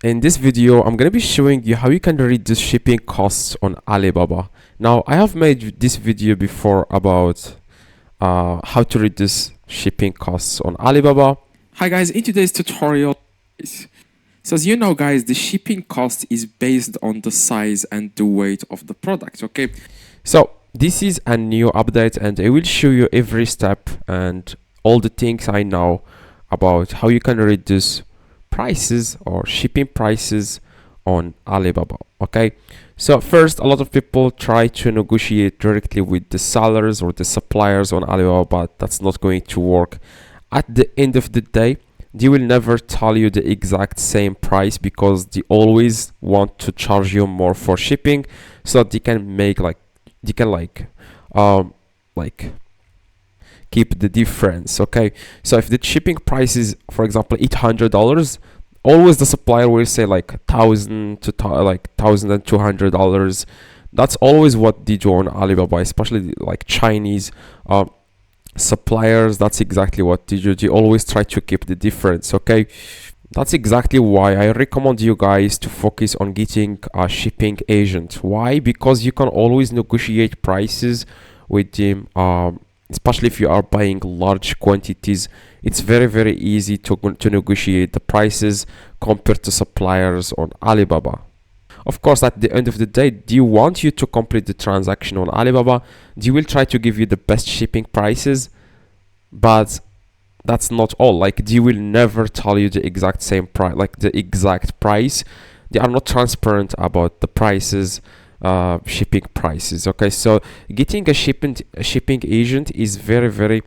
In this video, I'm going to be showing you how you can reduce shipping costs on Alibaba. Now, I have made this video before about how to reduce shipping costs on Alibaba. Hi guys, in today's tutorial, so as you know guys, the shipping cost is based on the size and the weight of the product, okay? So this is a new update and I will show you every step and all the things I know about how you can reduce prices or shipping prices on Alibaba. Okay, so first, a lot of people try to negotiate directly with the sellers or the suppliers on Alibaba, but that's not going to work. At the end of the day, they will never tell you the exact same price because they always want to charge you more for shipping so that they can make like keep the difference. Okay, so if the shipping price is, for example, $800, always the supplier will say like $1,200. That's always what they do on Alibaba, especially like Chinese suppliers. That's exactly what they do. They always try to keep the difference. Okay, that's exactly why I recommend you guys to focus on getting a shipping agent. Why? Because you can always negotiate prices with them, especially if you are buying large quantities. It's very easy to negotiate the prices compared to suppliers on Alibaba. Of course, at the end of the day, they want you to complete the transaction on Alibaba. They will try to give you the best shipping prices, but that's not all. Like, they will never tell you the exact same price, like the exact price. They are not transparent about the prices, shipping prices. Okay, so getting a shipping agent is very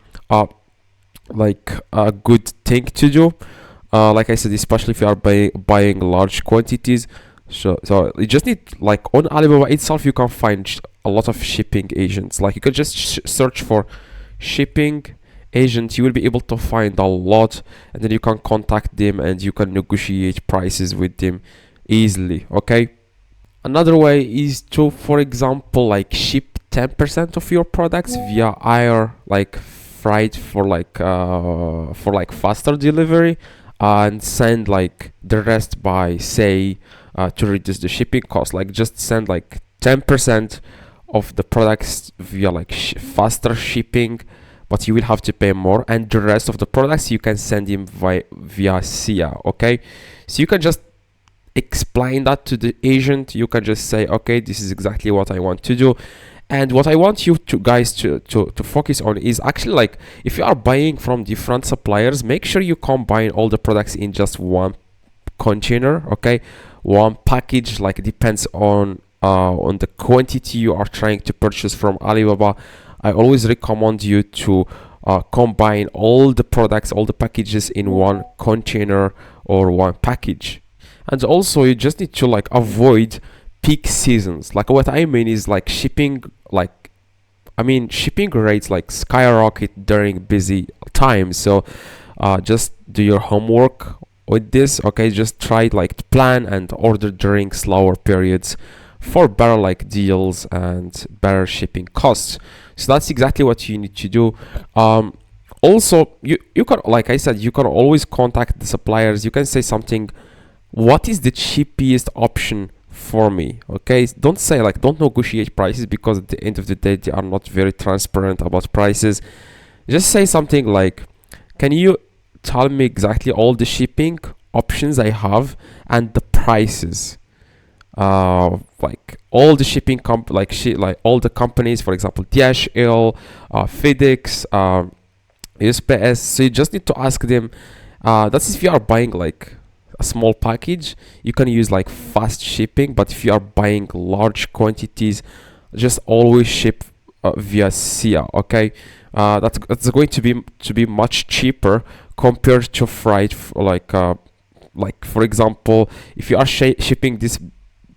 like a good thing to do. Like I said, especially if you are buying large quantities. So you just need, like, on Alibaba itself, you can find a lot of shipping agents. Like, you could just search for shipping agents. You will be able to find a lot, and then you can contact them and you can negotiate prices with them easily. Okay, another way is to, for example, like, ship 10% of your products via air, like freight for like faster delivery, and send like the rest by, say, to reduce the shipping cost. Like, just send like 10% of the products via like faster shipping, but you will have to pay more, and the rest of the products you can send them via SIA. Okay, so you can just explain that to the agent. You can just say, okay, this is exactly what I want to do. And what I want you to guys to focus on is actually, like, if you are buying from different suppliers, make sure you combine all the products in just one container. Okay, one package. Like, it depends on the quantity you are trying to purchase from Alibaba. I always recommend you to combine all the products, all the packages in one container or one package. And also, you just need to, like, avoid peak seasons. Like, what I mean is, like, shipping rates like skyrocket during busy times. So just do your homework with this. Okay, just try, like, to plan and order during slower periods for better, like, deals and better shipping costs. So that's exactly what you need to do. Also, you can, like I said, you can always contact the suppliers. You can say something, what is the cheapest option for me? Okay, don't say, like, don't negotiate prices, because at the end of the day they are not very transparent about prices. Just say something like, can you tell me exactly all the shipping options I have and the prices, like all the shipping like all the companies, for example, DHL, FedEx, USPS. So you just need to ask them. That's if you are buying like a small package, you can use like fast shipping. But if you are buying large quantities, just always ship via SIA. Okay, that's going to be much cheaper compared to freight. Like, for example, if you are shipping this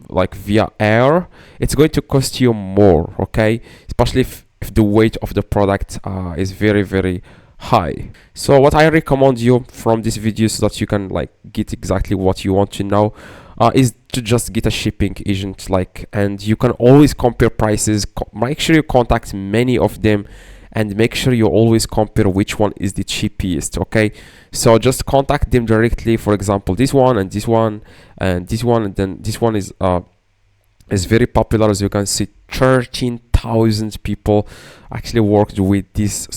like via air, it's going to cost you more. Okay, especially if the weight of the product is very high. So what I recommend you from this video, so that you can, like, get exactly what you want to know, is to just get a shipping agent. Like, and you can always compare prices. Make sure you contact many of them, and make sure you always compare which one is the cheapest. Okay, so just contact them directly. For example, this one and this one and this one, and then this one is very popular. As you can see, 13,000 people actually worked with this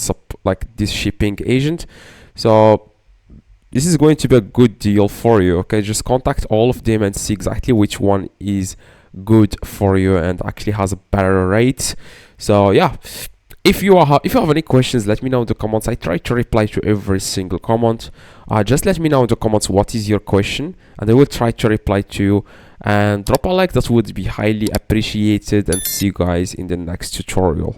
like this shipping agent. So this is going to be a good deal for you. Okay, just contact all of them and see exactly which one is good for you and actually has a better rate. So yeah, if you have any questions, let me know in the comments. I try to reply to every single comment. Just let me know in the comments what is your question, and I will try to reply to you. And drop a like, that would be highly appreciated, and see you guys in the next tutorial.